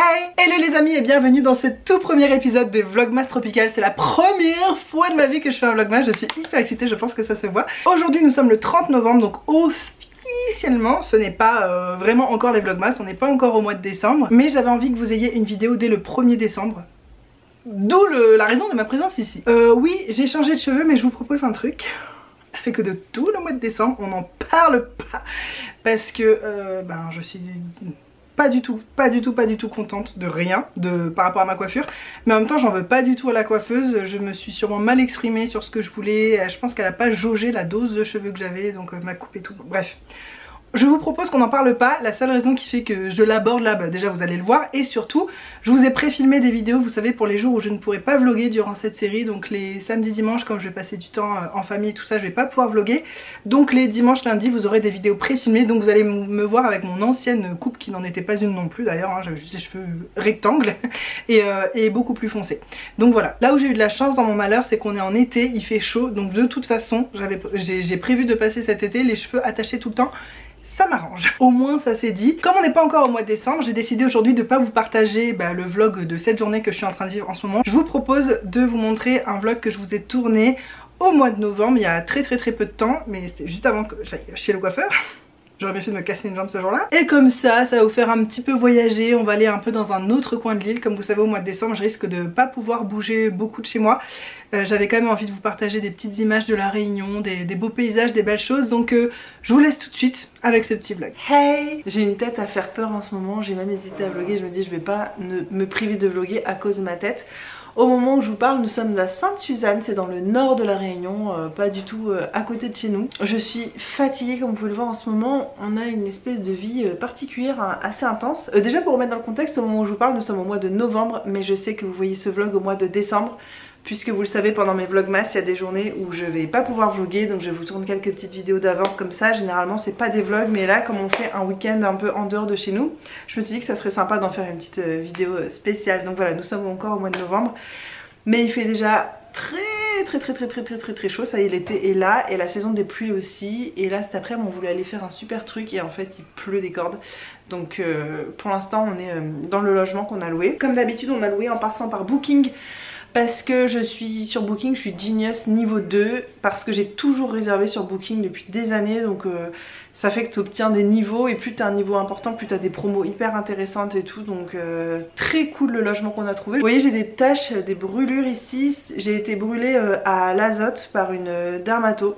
Hey! Hello les amis et bienvenue dans ce tout premier épisode des Vlogmas Tropical. C'est la première fois de ma vie que je fais un Vlogmas, je suis hyper excitée, je pense que ça se voit. Aujourd'hui nous sommes le 30 novembre, donc officiellement ce n'est pas vraiment encore les Vlogmas, on n'est pas encore au mois de décembre. Mais j'avais envie que vous ayez une vidéo dès le 1er décembre. D'où la raison de ma présence ici. Oui, j'ai changé de cheveux mais je vous propose un truc. C'est que de tout le mois de décembre on n'en parle pas. Parce que je suis... pas du tout contente de rien par rapport à ma coiffure, mais en même temps j'en veux pas du tout à la coiffeuse. Je me suis sûrement mal exprimée sur ce que je voulais, je pense qu'elle a pas jaugé la dose de cheveux que j'avais, donc ma coupe et tout, bref. Je vous propose qu'on n'en parle pas, la seule raison qui fait que je l'aborde là, déjà vous allez le voir, et surtout je vous ai pré-filmé des vidéos, vous savez, pour les jours où je ne pourrai pas vlogger durant cette série, donc les samedis dimanches quand je vais passer du temps en famille tout ça, je vais pas pouvoir vlogger, donc les dimanches lundis vous aurez des vidéos pré-filmées, donc vous allez me voir avec mon ancienne coupe qui n'en était pas une non plus d'ailleurs, hein, j'avais juste des cheveux rectangles et beaucoup plus foncés. Donc voilà, là où j'ai eu de la chance dans mon malheur c'est qu'on est en été, il fait chaud, donc de toute façon j'ai prévu de passer cet été les cheveux attachés tout le temps. Ça m'arrange. Au moins ça c'est dit. Comme on n'est pas encore au mois de décembre, j'ai décidé aujourd'hui de ne pas vous partager le vlog de cette journée que je suis en train de vivre en ce moment. Je vous propose de vous montrer un vlog que je vous ai tourné au mois de novembre, il y a très peu de temps, mais c'était juste avant que j'aille chez le coiffeur. J'aurais bien fait de me casser une jambe ce jour-là. Et comme ça va vous faire un petit peu voyager. On va aller un peu dans un autre coin de l'île. Comme vous savez, au mois de décembre, je risque de pas pouvoir bouger beaucoup de chez moi. J'avais quand même envie de vous partager des petites images de la Réunion, des beaux paysages, des belles choses. Donc je vous laisse tout de suite avec ce petit vlog. Hey! J'ai une tête à faire peur en ce moment. J'ai même hésité à vlogger. Je me dis je vais pas me priver de vlogger à cause de ma tête. Au moment où je vous parle, nous sommes à Sainte-Suzanne, c'est dans le nord de la Réunion, pas du tout à côté de chez nous. Je suis fatiguée comme vous pouvez le voir en ce moment, on a une espèce de vie particulière, assez intense. Déjà pour remettre dans le contexte, au moment où je vous parle, nous sommes au mois de novembre, mais je sais que vous voyez ce vlog au mois de décembre. Puisque vous le savez, pendant mes vlogmas, il y a des journées où je vais pas pouvoir vlogger, donc je vous tourne quelques petites vidéos d'avance comme ça. Généralement c'est pas des vlogs, mais là comme on fait un week-end un peu en dehors de chez nous, je me suis dit que ça serait sympa d'en faire une petite vidéo spéciale. Donc voilà, nous sommes encore au mois de novembre, mais il fait déjà très chaud. Ça y est, l'été est là et la saison des pluies aussi. Et là cet après-midi on voulait aller faire un super truc et en fait il pleut des cordes. Donc pour l'instant on est dans le logement qu'on a loué. Comme d'habitude on a loué en passant par Booking. Parce que je suis sur Booking, je suis Genius niveau 2, parce que j'ai toujours réservé sur Booking depuis des années, donc ça fait que tu obtiens des niveaux, et plus tu as un niveau important, plus tu as des promos hyper intéressantes et tout, donc très cool le logement qu'on a trouvé. Vous voyez, j'ai des taches, des brûlures ici, j'ai été brûlée à l'azote par une dermato.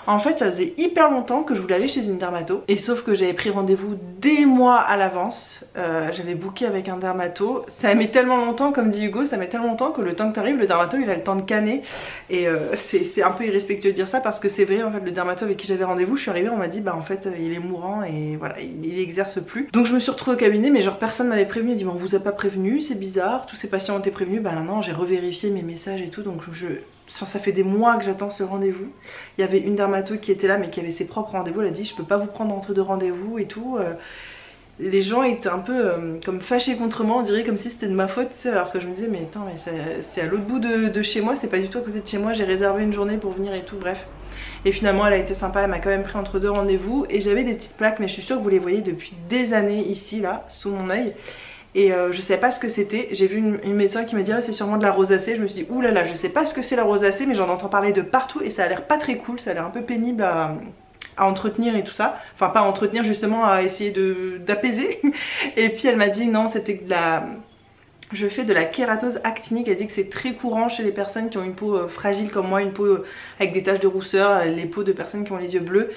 En fait ça faisait hyper longtemps que je voulais aller chez une dermato, et sauf que j'avais pris rendez-vous des mois à l'avance, j'avais booké avec un dermato, ça met tellement longtemps, comme dit Hugo, ça met tellement longtemps que le temps que t'arrives, le dermato il a le temps de canner, et c'est un peu irrespectueux de dire ça parce que c'est vrai, en fait le dermato avec qui j'avais rendez-vous, je suis arrivée, on m'a dit bah en fait il est mourant et voilà, il exerce plus. Donc je me suis retrouvée au cabinet, mais genre personne m'avait prévenu, il dit mais on vous a pas prévenu, c'est bizarre, tous ces patients ont été prévenus, bah non, j'ai revérifié mes messages et tout, donc ça fait des mois que j'attends ce rendez-vous. Il y avait une dermato qui était là mais qui avait ses propres rendez-vous, elle a dit je peux pas vous prendre entre deux rendez-vous et tout. Les gens étaient un peu comme fâchés contre moi, on dirait comme si c'était de ma faute, tu sais, alors que je me disais mais attends, mais c'est à l'autre bout de chez moi, c'est pas du tout à côté de chez moi, j'ai réservé une journée pour venir et tout, bref. Et finalement elle a été sympa, elle m'a quand même pris entre deux rendez-vous et j'avais des petites plaques, mais je suis sûre que vous les voyez depuis des années ici là, sous mon œil. Et je savais pas ce que c'était, j'ai vu une médecin qui m'a dit ah, c'est sûrement de la rosacée, je me suis dit oulala, je sais pas ce que c'est la rosacée, mais j'en entends parler de partout et ça a l'air pas très cool, ça a l'air un peu pénible à entretenir et tout ça, enfin pas à entretenir, justement à essayer d'apaiser. Et puis elle m'a dit non, c'était de la... Je fais de la kératose actinique, elle dit que c'est très courant chez les personnes qui ont une peau fragile comme moi, une peau avec des taches de rousseur, les peaux de personnes qui ont les yeux bleus.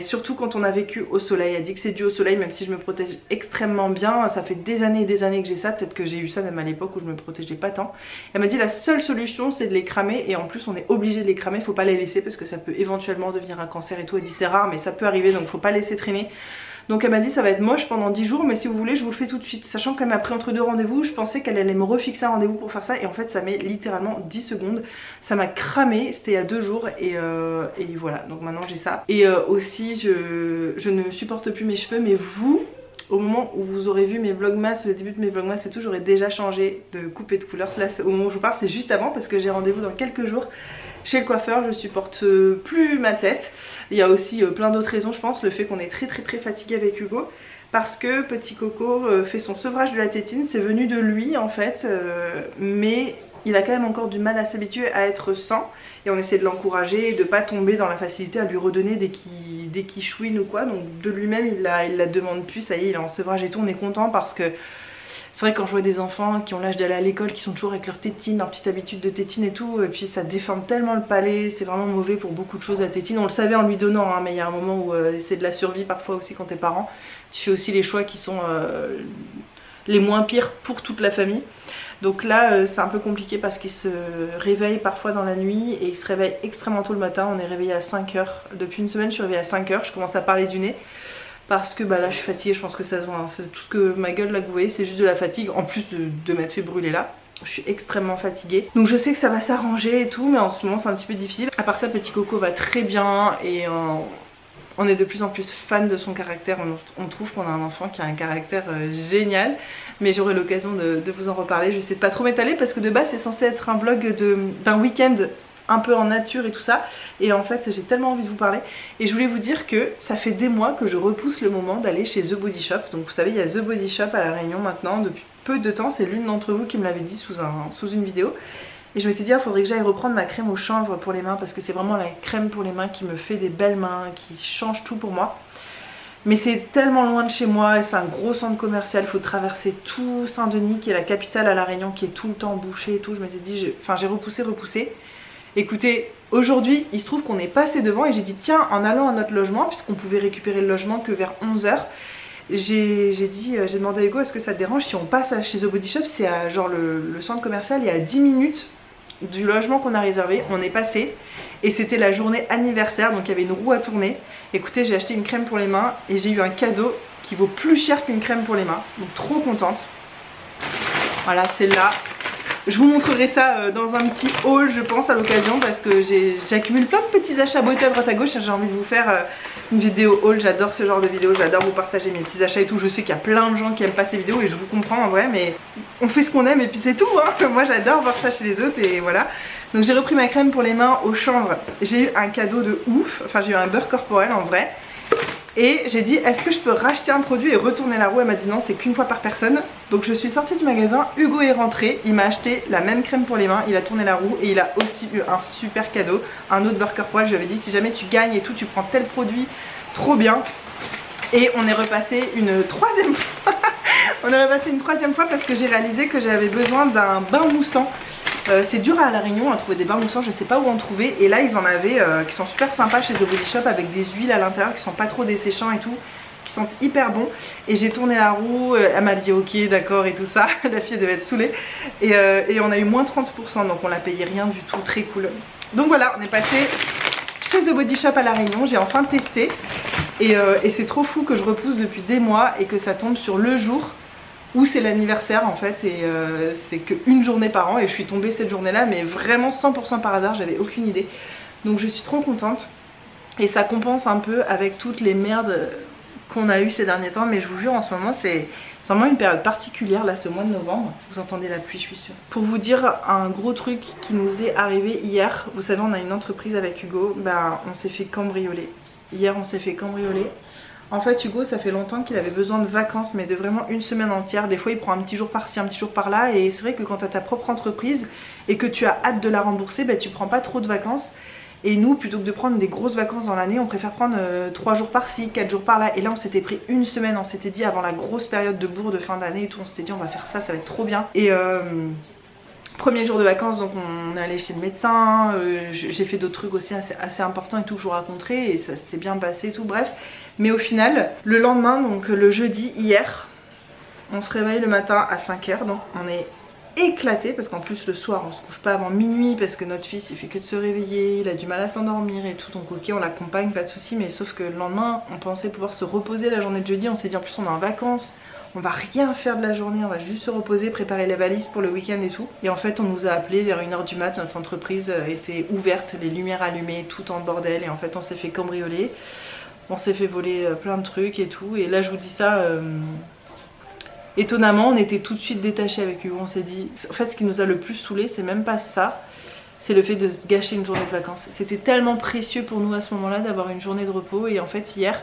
Surtout quand on a vécu au soleil, elle dit que c'est dû au soleil, même si je me protège extrêmement bien, ça fait des années et des années que j'ai ça, peut-être que j'ai eu ça même à l'époque où je me protégeais pas tant. Elle m'a dit la seule solution c'est de les cramer, et en plus on est obligé de les cramer, faut pas les laisser parce que ça peut éventuellement devenir un cancer et tout, elle dit c'est rare mais ça peut arriver, donc faut pas laisser traîner. Donc elle m'a dit ça va être moche pendant 10 jours, mais si vous voulez je vous le fais tout de suite. Sachant qu'elle m'a pris entre deux rendez-vous, je pensais qu'elle allait me refixer un rendez-vous pour faire ça, et en fait ça met littéralement 10 secondes. Ça m'a cramé, c'était il y a 2 jours et voilà, donc maintenant j'ai ça. Et aussi je ne supporte plus mes cheveux, mais vous, au moment où vous aurez vu mes vlogmas, le début de mes vlogmas et tout, j'aurais déjà changé de coupe et de couleur. Là au moment où je vous parle c'est juste avant parce que j'ai rendez-vous dans quelques jours chez le coiffeur, je supporte plus ma tête. Il y a aussi plein d'autres raisons je pense, le fait qu'on est très fatigué avec Hugo. parce que petit Coco fait son sevrage de la tétine, c'est venu de lui en fait, mais il a quand même encore du mal à s'habituer à être sans et on essaie de l'encourager et de pas tomber dans la facilité à lui redonner dès qu'il chouine ou quoi. Donc de lui-même il la demande plus, ça y est il est en sevrage et tout, on est content parce que c'est vrai que quand je vois des enfants qui ont l'âge d'aller à l'école, qui sont toujours avec leur tétine, leur petite habitude de tétine et tout, et puis ça déforme tellement le palais, c'est vraiment mauvais pour beaucoup de choses la tétine. On le savait en lui donnant, hein, mais il y a un moment où c'est de la survie parfois aussi quand t'es parent. Tu fais aussi les choix qui sont les moins pires pour toute la famille. Donc là c'est un peu compliqué parce qu'il se réveille parfois dans la nuit et il se réveille extrêmement tôt le matin. On est réveillé à 5 h. Depuis une semaine je suis réveillée à 5 h, je commence à parler du nez. Parce que bah là je suis fatiguée, je pense que ça se voit, hein. C'est tout ce que ma gueule là que vous voyez, c'est juste de la fatigue en plus de m'être fait brûler là. Je suis extrêmement fatiguée. Donc je sais que ça va s'arranger et tout, mais en ce moment c'est un petit peu difficile. À part ça, petit Coco va très bien et on est de plus en plus fan de son caractère. On trouve qu'on a un enfant qui a un caractère génial. Mais j'aurai l'occasion de vous en reparler. Je vais essayer de pas trop m'étaler parce que de base c'est censé être un vlog d'un week-end un peu en nature et tout ça, et en fait j'ai tellement envie de vous parler et je voulais vous dire que ça fait des mois que je repousse le moment d'aller chez The Body Shop. Donc vous savez il y a The Body Shop à La Réunion maintenant depuis peu de temps, c'est l'une d'entre vous qui me l'avait dit sous une vidéo et je m'étais dit il faudrait que j'aille reprendre ma crème au chanvre pour les mains parce que c'est vraiment la crème pour les mains qui me fait des belles mains, qui change tout pour moi. Mais c'est tellement loin de chez moi et c'est un gros centre commercial, il faut traverser tout Saint-Denis qui est la capitale à La Réunion qui est tout le temps bouché et tout. Je m'étais dit, j'ai repoussé. Écoutez, aujourd'hui il se trouve qu'on est passé devant et j'ai dit tiens, en allant à notre logement, puisqu'on pouvait récupérer le logement que vers 11 h, j'ai demandé à Hugo est-ce que ça te dérange si on passe chez The Body Shop. C'est à genre le centre commercial, il y a 10 minutes du logement qu'on a réservé. On est passé et c'était la journée anniversaire, donc il y avait une roue à tourner. Écoutez, j'ai acheté une crème pour les mains et j'ai eu un cadeau qui vaut plus cher qu'une crème pour les mains, donc trop contente. Voilà, c'est là. Je vous montrerai ça dans un petit haul je pense à l'occasion parce que j'accumule plein de petits achats beauté à droite à gauche. J'ai envie de vous faire une vidéo haul, j'adore ce genre de vidéo, j'adore vous partager mes petits achats et tout. Je sais qu'il y a plein de gens qui aiment pas ces vidéos et je vous comprends en vrai, mais on fait ce qu'on aime et puis c'est tout hein. Moi j'adore voir ça chez les autres et voilà. Donc j'ai repris ma crème pour les mains au chanvre. J'ai eu un cadeau de ouf, enfin j'ai eu un beurre corporel en vrai. Et j'ai dit est-ce que je peux racheter un produit et retourner la roue. Elle m'a dit non, c'est qu'une fois par personne. Donc je suis sortie du magasin, Hugo est rentré, il m'a acheté la même crème pour les mains, il a tourné la roue et il a aussi eu un super cadeau, un autre beurre corporel. Je lui avais dit si jamais tu gagnes et tout, tu prends tel produit, trop bien. Et on est repassé une troisième fois. On est repassé une troisième fois parce que j'ai réalisé que j'avais besoin d'un bain moussant. C'est dur à La Réunion à trouver des bains moussants, je sais pas où en trouver. Et là ils en avaient qui sont super sympas chez The Body Shop avec des huiles à l'intérieur qui sont pas trop desséchants et tout, qui sentent hyper bon. Et j'ai tourné la roue, elle m'a dit ok d'accord et tout ça. La fille devait être saoulée et on a eu moins 30%, donc on l'a payé rien du tout, très cool. Donc voilà, on est passé chez The Body Shop à La Réunion, j'ai enfin testé et c'est trop fou que je repousse depuis des mois et que ça tombe sur le jour où c'est l'anniversaire en fait et c'est qu'une journée par an et je suis tombée cette journée là mais vraiment 100% par hasard, j'avais aucune idée. Donc je suis trop contente et ça compense un peu avec toutes les merdes qu'on a eues ces derniers temps, mais je vous jure en ce moment c'est vraiment une période particulière là, ce mois de novembre. Vous entendez la pluie je suis sûre. Pour vous dire un gros truc qui nous est arrivé hier, vous savez on a une entreprise avec Hugo, ben on s'est fait cambrioler. Hier on s'est fait cambrioler. En fait Hugo ça fait longtemps qu'il avait besoin de vacances, mais de vraiment une semaine entière. Des fois il prend un petit jour par-ci, un petit jour par-là. Et c'est vrai que quand tu as ta propre entreprise et que tu as hâte de la rembourser, bah, tu prends pas trop de vacances. Et nous plutôt que de prendre des grosses vacances dans l'année, on préfère prendre 3 jours par-ci, 4 jours par-là. Et là on s'était pris une semaine, on s'était dit avant la grosse période de bourre de fin d'année et tout, on s'était dit on va faire ça, ça va être trop bien. Et premier jour de vacances, donc on est allé chez le médecin, j'ai fait d'autres trucs aussi assez importants et tout que je vous raconterai et ça s'était bien passé et tout, bref. Mais au final, le lendemain, donc le jeudi, hier, on se réveille le matin à 5 h, donc on est éclaté parce qu'en plus le soir on se couche pas avant minuit parce que notre fils il fait que de se réveiller, il a du mal à s'endormir et tout, donc ok on l'accompagne, pas de soucis, mais sauf que le lendemain on pensait pouvoir se reposer la journée de jeudi, on s'est dit en plus on est en vacances, on va rien faire de la journée, on va juste se reposer, préparer les valises pour le week-end et tout. Et en fait on nous a appelé vers 1 h du mat, notre entreprise était ouverte, les lumières allumées, tout en bordel, et en fait on s'est fait cambrioler, on s'est fait voler plein de trucs et tout. Et là je vous dis ça, étonnamment on était tout de suite détachés avec Hugo, on s'est dit, en fait ce qui nous a le plus saoulé c'est même pas ça, c'est le fait de se gâcher une journée de vacances. C'était tellement précieux pour nous à ce moment là d'avoir une journée de repos, et en fait hier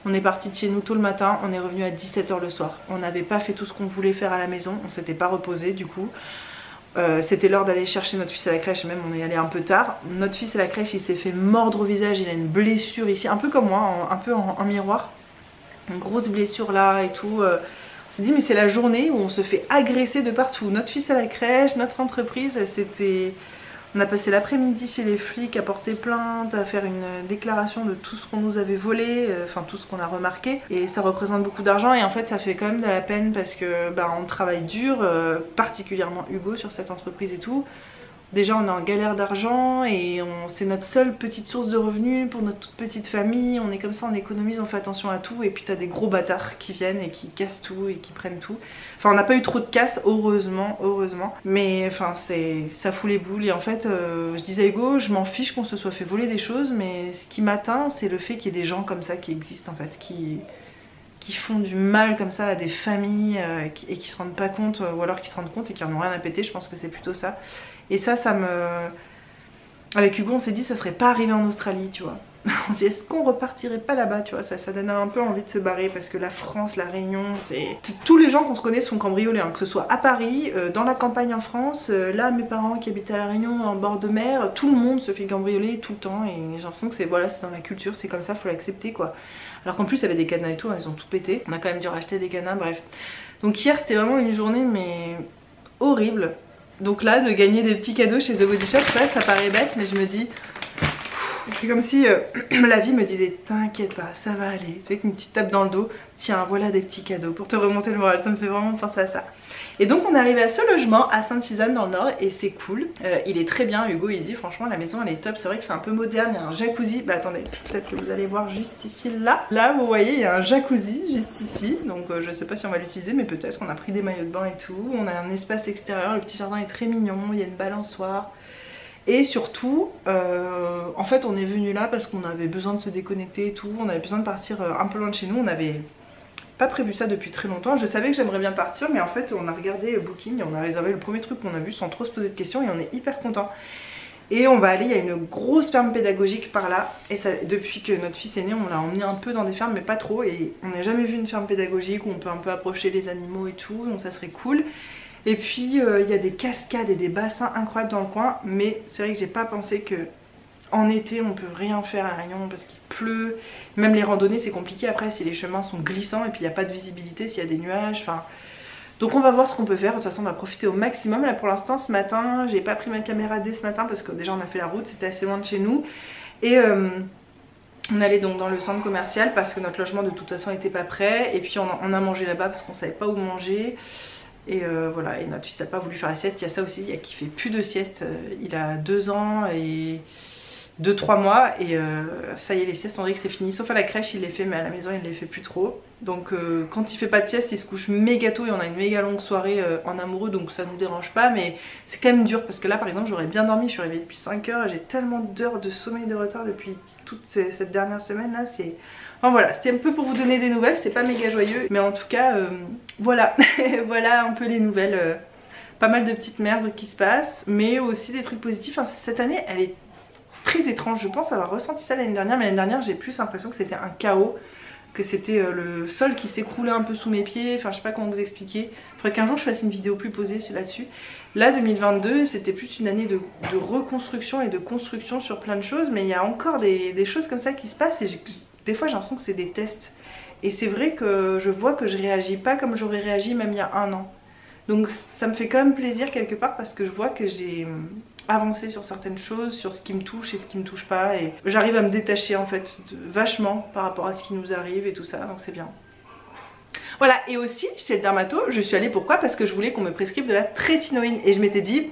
On est parti de chez nous tôt le matin, on est revenu à 17 h le soir. On n'avait pas fait tout ce qu'on voulait faire à la maison, on s'était pas reposé du coup. C'était l'heure d'aller chercher notre fils à la crèche, même on est allé un peu tard. Notre fils à la crèche, il s'est fait mordre au visage, il a une blessure ici, un peu comme moi, un peu en miroir. Une grosse blessure là et tout. On s'est dit mais c'est la journée où on se fait agresser de partout. Notre fils à la crèche, notre entreprise, c'était... On a passé l'après-midi chez les flics à porter plainte, à faire une déclaration de tout ce qu'on nous avait volé, enfin tout ce qu'on a remarqué. Et ça représente beaucoup d'argent et en fait ça fait quand même de la peine parce que bah, on travaille dur, particulièrement Hugo sur cette entreprise et tout. Déjà on est en galère d'argent et c'est notre seule petite source de revenus pour notre toute petite famille. On est comme ça, on économise, on fait attention à tout et puis t'as des gros bâtards qui viennent et qui cassent tout et qui prennent tout. Enfin on n'a pas eu trop de casse, heureusement. Mais enfin ça fout les boules et en fait je disais à Hugo, je m'en fiche qu'on se soit fait voler des choses, mais ce qui m'atteint c'est le fait qu'il y ait des gens comme ça qui existent en fait, qui font du mal comme ça à des familles et qui se rendent pas compte, ou alors qui se rendent compte et qui en ont rien à péter. Je pense que c'est plutôt ça. Et ça me... Avec Hugo on s'est dit ça serait pas arrivé en Australie, tu vois. On s'est dit est-ce qu'on repartirait pas là-bas, tu vois, ça donne un peu envie de se barrer parce que la France, la Réunion, c'est... Tous les gens qu'on se connaît se font cambrioler, hein, que ce soit à Paris, dans la campagne en France, là mes parents qui habitent à la Réunion en bord de mer, tout le monde se fait cambrioler tout le temps et j'ai l'impression que c'est voilà, c'est dans la culture, c'est comme ça, faut l'accepter quoi. Alors qu'en plus il y avait des cadenas et tout, hein, ils ont tout pété, on a quand même dû racheter des cadenas, bref. Donc hier c'était vraiment une journée mais horrible. Donc là de gagner des petits cadeaux chez The Body Shop, ouais, ça paraît bête mais je me dis... C'est comme si la vie me disait t'inquiète pas, ça va aller. C'est avec une petite tape dans le dos, tiens voilà des petits cadeaux pour te remonter le moral, ça me fait vraiment penser à ça. Et donc on est arrivé à ce logement à Sainte-Suzanne dans le nord et c'est cool, il est très bien. Hugo il dit franchement la maison elle est top, c'est vrai que c'est un peu moderne, il y a un jacuzzi, bah attendez peut-être que vous allez voir juste ici là vous voyez il y a un jacuzzi juste ici, donc je sais pas si on va l'utiliser mais peut-être, on a pris des maillots de bain et tout, on a un espace extérieur, le petit jardin est très mignon, il y a une balançoire. Et surtout, en fait on est venu là parce qu'on avait besoin de se déconnecter et tout, on avait besoin de partir un peu loin de chez nous, on n'avait pas prévu ça depuis très longtemps. Je savais que j'aimerais bien partir mais en fait on a regardé Booking et on a réservé le premier truc qu'on a vu sans trop se poser de questions et on est hyper content. Et on va aller, il y a une grosse ferme pédagogique par là et ça, depuis que notre fils est né on l'a emmené un peu dans des fermes mais pas trop et on n'a jamais vu une ferme pédagogique où on peut un peu approcher les animaux et tout, donc ça serait cool. Et puis il y a des cascades et des bassins incroyables dans le coin, mais c'est vrai que j'ai pas pensé que en été on peut rien faire à La Réunion parce qu'il pleut, même les randonnées c'est compliqué après si les chemins sont glissants et puis il n'y a pas de visibilité s'il y a des nuages, enfin... Donc on va voir ce qu'on peut faire, de toute façon on va profiter au maximum. Là pour l'instant ce matin, j'ai pas pris ma caméra dès ce matin parce que déjà on a fait la route, c'était assez loin de chez nous. Et on allait donc dans le centre commercial parce que notre logement de toute façon était pas prêt. Et puis on a mangé là-bas parce qu'on savait pas où manger. Et voilà, et notre fils n'a pas voulu faire la sieste, il y a ça aussi, il y a qui fait plus de sieste, il a 2 ans et 2-3 mois et ça y est les siestes on dirait que c'est fini, sauf à la crèche il les fait mais à la maison il les fait plus trop. Donc quand il fait pas de sieste il se couche méga tôt et on a une méga longue soirée en amoureux donc ça nous dérange pas, mais c'est quand même dur parce que là par exemple j'aurais bien dormi, je suis réveillée depuis 5 h, j'ai tellement d'heures de sommeil de retard depuis toute cette dernière semaine là, c'est... Enfin voilà, c'était un peu pour vous donner des nouvelles, c'est pas méga joyeux, mais en tout cas, voilà, voilà un peu les nouvelles. Pas mal de petites merdes qui se passent, mais aussi des trucs positifs. Enfin, cette année, elle est très étrange, je pense avoir ressenti ça l'année dernière, mais l'année dernière j'ai plus l'impression que c'était un chaos, que c'était le sol qui s'écroulait un peu sous mes pieds, enfin je sais pas comment vous expliquer. Faudrait qu'un jour je fasse une vidéo plus posée là-dessus. Là 2022 c'était plus une année de reconstruction et de construction sur plein de choses, mais il y a encore des choses comme ça qui se passent et des fois j'ai l'impression que c'est des tests. Et c'est vrai que je vois que je réagis pas comme j'aurais réagi même il y a 1 an. Donc ça me fait quand même plaisir quelque part parce que je vois que j'ai avancé sur certaines choses, sur ce qui me touche et ce qui me touche pas. Et j'arrive à me détacher en fait vachement par rapport à ce qui nous arrive et tout ça, donc c'est bien. Voilà, et aussi chez le dermato, je suis allée pourquoi? Parce que je voulais qu'on me prescrive de la trétinoïne. Et je m'étais dit...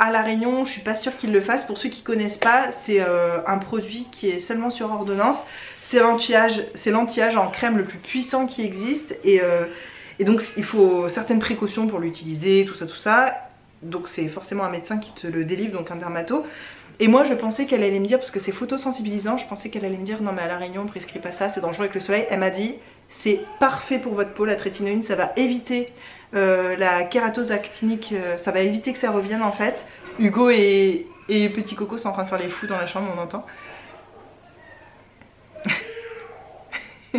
À La Réunion, je suis pas sûre qu'ils le fassent. Pour ceux qui connaissent pas, c'est un produit qui est seulement sur ordonnance. C'est l'anti-âge en crème le plus puissant qui existe. Et donc il faut certaines précautions pour l'utiliser, tout ça. Donc c'est forcément un médecin qui te le délivre, donc un dermato. Et moi je pensais qu'elle allait me dire, parce que c'est photosensibilisant, je pensais qu'elle allait me dire non mais à La Réunion on prescrit pas ça, c'est dangereux avec le soleil. Elle m'a dit c'est parfait pour votre peau la trétinoïne, ça va éviter la kératose actinique, ça va éviter que ça revienne en fait. Hugo et Petit Coco sont en train de faire les fous dans la chambre, on entend.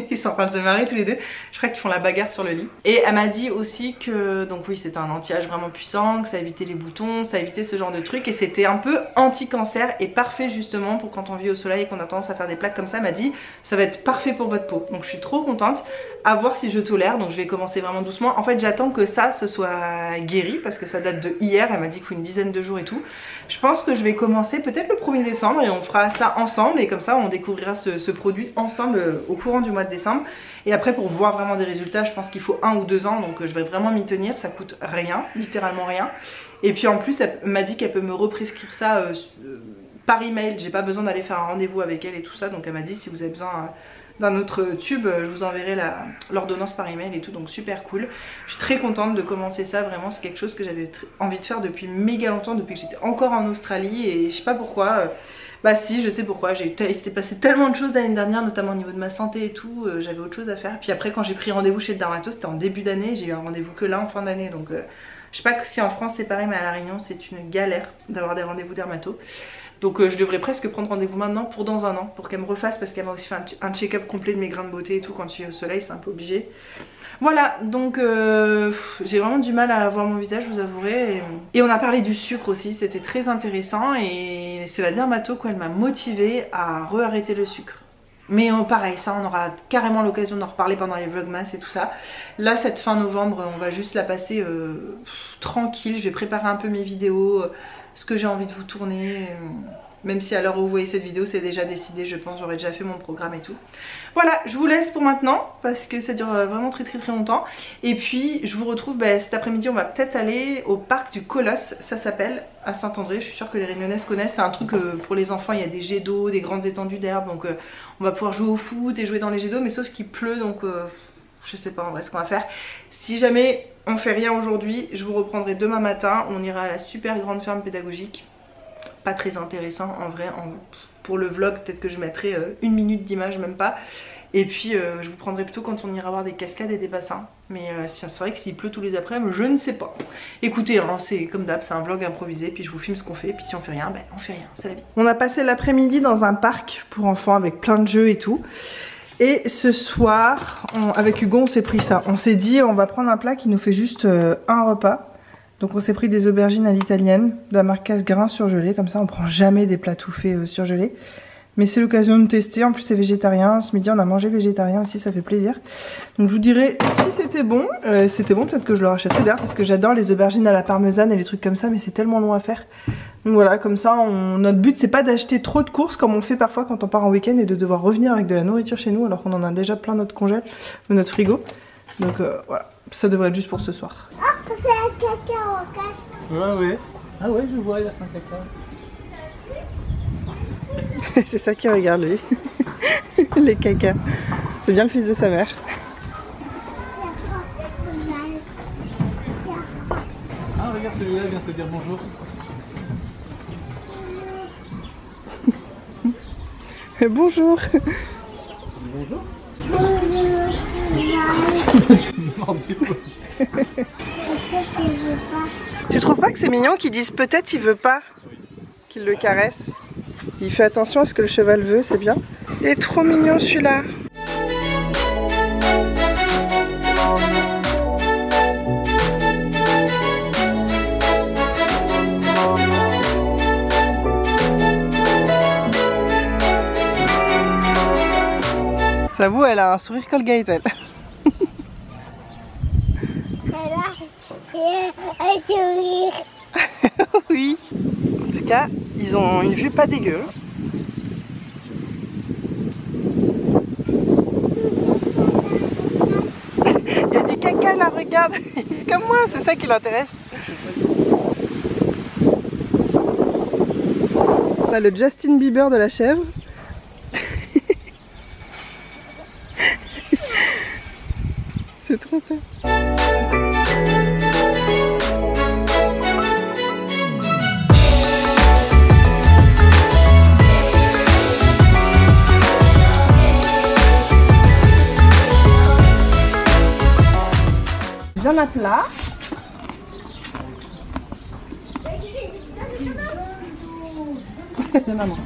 Ils sont en train de se marrer tous les deux. Je crois qu'ils font la bagarre sur le lit. Et elle m'a dit aussi que, donc oui, c'était un anti-âge vraiment puissant, que ça évitait les boutons, ça évitait ce genre de trucs. Et c'était un peu anti-cancer et parfait justement pour quand on vit au soleil et qu'on a tendance à faire des plaques comme ça. Elle m'a dit, ça va être parfait pour votre peau. Donc je suis trop contente. À voir si je tolère. Donc je vais commencer vraiment doucement. En fait, j'attends que ça se soit guéri parce que ça date de hier. Elle m'a dit qu'il faut une dizaine de jours et tout. Je pense que je vais commencer peut-être le 1er décembre et on fera ça ensemble. Et comme ça, on découvrira ce produit ensemble au courant du mois de décembre. Et après, pour voir vraiment des résultats, je pense qu'il faut 1 ou 2 ans. Donc je vais vraiment m'y tenir. Ça coûte rien, littéralement rien. Et puis en plus, elle m'a dit qu'elle peut me represcrire ça par email. J'ai pas besoin d'aller faire un rendez-vous avec elle et tout ça. Donc elle m'a dit si vous avez besoin d'un autre tube, je vous enverrai l'ordonnance par email et tout, donc super cool. Je suis très contente de commencer ça, vraiment c'est quelque chose que j'avais envie de faire depuis méga longtemps, depuis que j'étais encore en Australie et je sais pas pourquoi, bah si je sais pourquoi, il s'est passé tellement de choses l'année dernière, notamment au niveau de ma santé et tout, j'avais autre chose à faire. Puis après quand j'ai pris rendez-vous chez le dermato, c'était en début d'année, j'ai eu un rendez-vous que là en fin d'année, donc je sais pas si en France c'est pareil, mais à La Réunion c'est une galère d'avoir des rendez-vous dermato. Donc je devrais presque prendre rendez-vous maintenant pour dans 1 an, pour qu'elle me refasse parce qu'elle m'a aussi fait un check-up complet de mes grains de beauté et tout quand tu es au soleil, c'est un peu obligé. Voilà, donc j'ai vraiment du mal à voir mon visage, je vous avouerai. Et on a parlé du sucre aussi, c'était très intéressant et c'est la dermato elle m'a motivée à re-arrêter le sucre. Mais pareil, ça on aura carrément l'occasion d'en reparler pendant les vlogmas et tout ça. Là cette fin novembre on va juste la passer tranquille, je vais préparer un peu mes vidéos, ce que j'ai envie de vous tourner, même si à l'heure où vous voyez cette vidéo c'est déjà décidé, je pense, j'aurais déjà fait mon programme et tout. Voilà, je vous laisse pour maintenant parce que ça dure vraiment très longtemps. Et puis je vous retrouve cet après-midi, on va peut-être aller au parc du Colosse, ça s'appelle, à Saint-André. Je suis sûre que les Réunionnaises connaissent, c'est un truc pour les enfants, il y a des jets d'eau, des grandes étendues d'herbe, donc on va pouvoir jouer au foot et jouer dans les jets d'eau, mais sauf qu'il pleut, donc je sais pas en vrai ce qu'on va faire. Si jamais on fait rien aujourd'hui, je vous reprendrai demain matin, on ira à la super grande ferme pédagogique. Pas très intéressant en vrai, pour le vlog peut-être que je mettrai 1 minute d'image, même pas. Et puis je vous prendrai plutôt quand on ira voir des cascades et des bassins. Mais c'est vrai que s'il pleut tous les après-midi, je ne sais pas. Écoutez, hein, c'est comme d'hab, c'est un vlog improvisé, puis je vous filme ce qu'on fait, puis si on fait rien, on fait rien, c'est la vie. On a passé l'après-midi dans un parc pour enfants avec plein de jeux et tout. Et ce soir, avec Hugo, on s'est pris ça. On s'est dit, on va prendre un plat qui nous fait juste un repas. Donc on s'est pris des aubergines à l'italienne, de la marque Cassegrain surgelée. Comme ça, on prend jamais des plats tout faits surgelés. Mais c'est l'occasion de tester. En plus, c'est végétarien. Ce midi, on a mangé végétarien aussi, ça fait plaisir. Donc je vous dirai si c'était bon. Peut-être que je le rachèterai d'ailleurs, parce que j'adore les aubergines à la parmesane et les trucs comme ça, mais c'est tellement long à faire. Donc voilà, comme ça, notre but c'est pas d'acheter trop de courses comme on fait parfois quand on part en week-end et de devoir revenir avec de la nourriture chez nous alors qu'on en a déjà plein notre congèle ou notre frigo. Donc voilà, ça devrait être juste pour ce soir. Ah, on fait un caca, ok? Ouais. Ah ouais, je vois, il a fait un caca. C'est ça qui regarde lui. Les cacas. C'est bien le fils de sa mère. Ah regarde, celui-là vient te dire bonjour. Bonjour. Bonjour. Tu trouves pas que c'est mignon qu'ils disent peut-être il veut pas qu'il le caresse? Il fait attention à ce que le cheval veut, c'est bien. Il est trop mignon celui-là. J'avoue, elle a un sourire Colgate, elle. Un sourire. Oui. En tout cas, ils ont une vue pas dégueu. Il y a du caca là, regarde. Comme moi, c'est ça qui l'intéresse. On a le Justin Bieber de la chèvre. C'est trop ça. Bien à plat. Viens maman.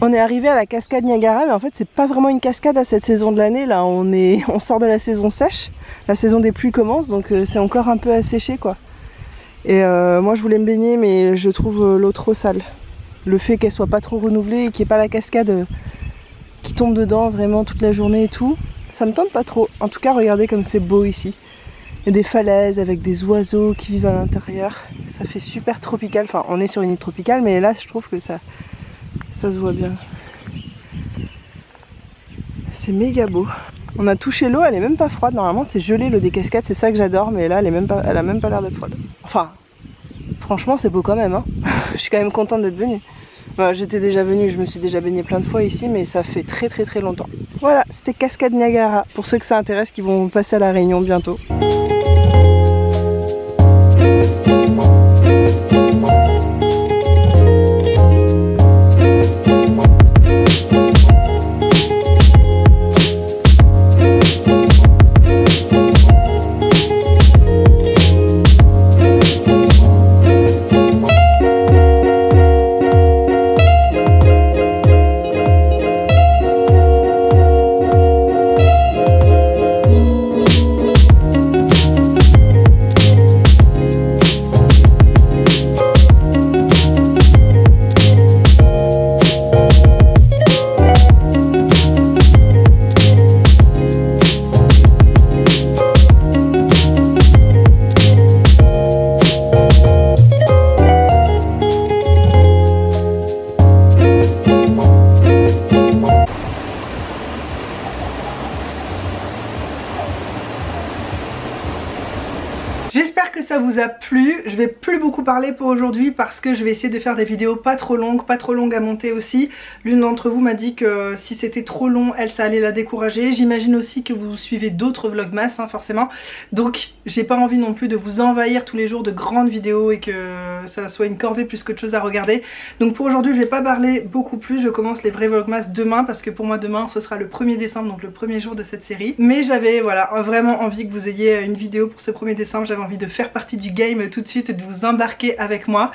On est arrivé à la cascade Niagara, mais en fait c'est pas vraiment une cascade à cette saison de l'année. Là on sort de la saison sèche, la saison des pluies commence, donc c'est encore un peu asséché quoi. Et moi je voulais me baigner, mais je trouve l'eau trop sale. Le fait qu'elle soit pas trop renouvelée et qu'il n'y ait pas la cascade qui tombe dedans vraiment toute la journée et tout, ça me tente pas trop. En tout cas regardez comme c'est beau ici. Il y a des falaises avec des oiseaux qui vivent à l'intérieur. Ça fait super tropical, enfin on est sur une île tropicale, mais là je trouve que ça se voit bien. C'est méga beau. On a touché l'eau, elle est même pas froide. Normalement c'est gelé l'eau des cascades, c'est ça que j'adore, mais là elle a même pas l'air d'être froide. Enfin, franchement c'est beau quand même, hein. Je suis quand même contente d'être venue. Enfin, j'étais déjà venue, je me suis déjà baignée plein de fois ici, mais ça fait très longtemps. Voilà, c'était Cascade Niagara. Pour ceux que ça intéresse, qui vont passer à la Réunion bientôt. J'espère que ça vous a plu. Je vais plus beaucoup parler pour aujourd'hui parce que je vais essayer de faire des vidéos pas trop longues à monter aussi. L'une d'entre vous m'a dit que si c'était trop long, elle, ça allait la décourager. J'imagine aussi que vous suivez d'autres vlogmas, hein, forcément. Donc j'ai pas envie non plus de vous envahir tous les jours de grandes vidéos et que ça soit une corvée plus qu'autre chose à regarder. Donc pour aujourd'hui je vais pas parler beaucoup plus. Je commence les vrais vlogmas demain parce que pour moi demain ce sera le 1er décembre, donc le premier jour de cette série. Mais j'avais voilà vraiment envie que vous ayez une vidéo pour ce 1er décembre. J'avais envie de faire partie du game tout de suite et de vous embarquer avec moi.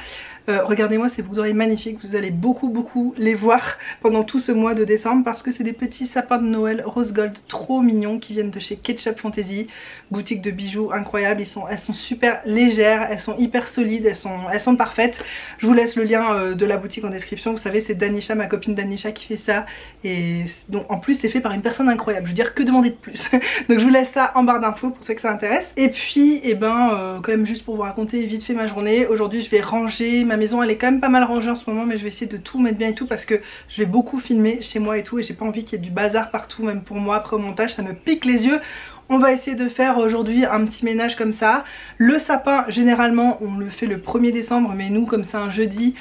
Regardez-moi ces boucles d'oreilles magnifiques, vous allez beaucoup les voir pendant tout ce mois de décembre parce que c'est des petits sapins de Noël rose gold trop mignons qui viennent de chez Ketchup Fantasy, boutique de bijoux incroyable. Elles sont super légères, elles sont hyper solides, elles sont parfaites. Je vous laisse le lien de la boutique en description. Vous savez, c'est Danisha, ma copine Danisha, qui fait ça, et donc en plus c'est fait par une personne incroyable, je veux dire, que demander de plus. Donc je vous laisse ça en barre d'infos pour ceux que ça intéresse. Et puis quand même juste pour vous raconter vite fait ma journée, aujourd'hui je vais ranger ma maison. Elle est quand même pas mal rangée en ce moment, mais je vais essayer de tout mettre bien et tout parce que je vais beaucoup filmer chez moi et tout, et j'ai pas envie qu'il y ait du bazar partout, même pour moi après au montage, ça me pique les yeux. On va essayer de faire aujourd'hui un petit ménage comme ça. Le sapin, généralement on le fait le 1er décembre, mais nous comme c'est un jeudi,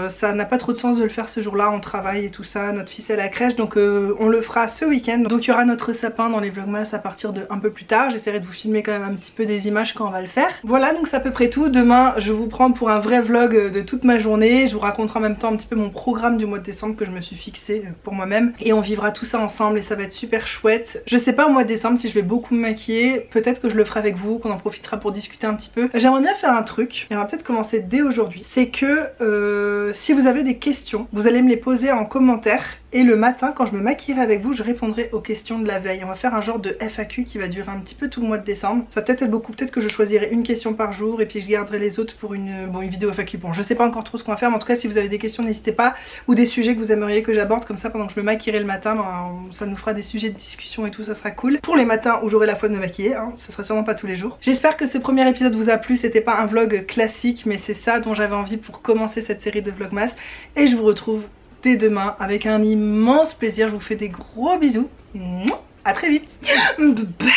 ça n'a pas trop de sens de le faire ce jour là, on travaille et tout ça, notre fils est à la crèche, donc on le fera ce week-end. Donc il y aura notre sapin dans les vlogmas à partir de un peu plus tard. J'essaierai de vous filmer quand même un petit peu des images quand on va le faire. Voilà, donc c'est à peu près tout. Demain je vous prends pour un vrai vlog de toute ma journée. Je vous raconterai en même temps un petit peu mon programme du mois de décembre que je me suis fixé pour moi-même, et on vivra tout ça ensemble et ça va être super chouette. Je sais pas au mois de décembre si je vais beaucoup me maquiller, peut-être que je le ferai avec vous, qu'on en profitera pour discuter un petit peu. J'aimerais bien faire un truc, et on va peut-être commencer dès aujourd'hui, c'est que si vous avez des questions, vous allez me les poser en commentaire, et le matin quand je me maquillerai avec vous, je répondrai aux questions de la veille. On va faire un genre de FAQ qui va durer un petit peu tout le mois de décembre. Ça va peut-être être beaucoup, peut-être que je choisirai une question par jour et puis je garderai les autres pour une vidéo FAQ. Bon, je sais pas encore trop ce qu'on va faire, mais en tout cas si vous avez des questions n'hésitez pas, ou des sujets que vous aimeriez que j'aborde, comme ça pendant que je me maquillerai le matin, ça nous fera des sujets de discussion et tout, ça sera cool. Pour les matins où j'aurai la foi de me maquiller, hein, ce sera sûrement pas tous les jours. J'espère que ce premier épisode vous a plu. C'était pas un vlog classique, mais c'est ça dont j'avais envie pour commencer cette série de vlogmas, et je vous retrouve dès demain avec un immense plaisir. Je vous fais des gros bisous, à très vite, bye.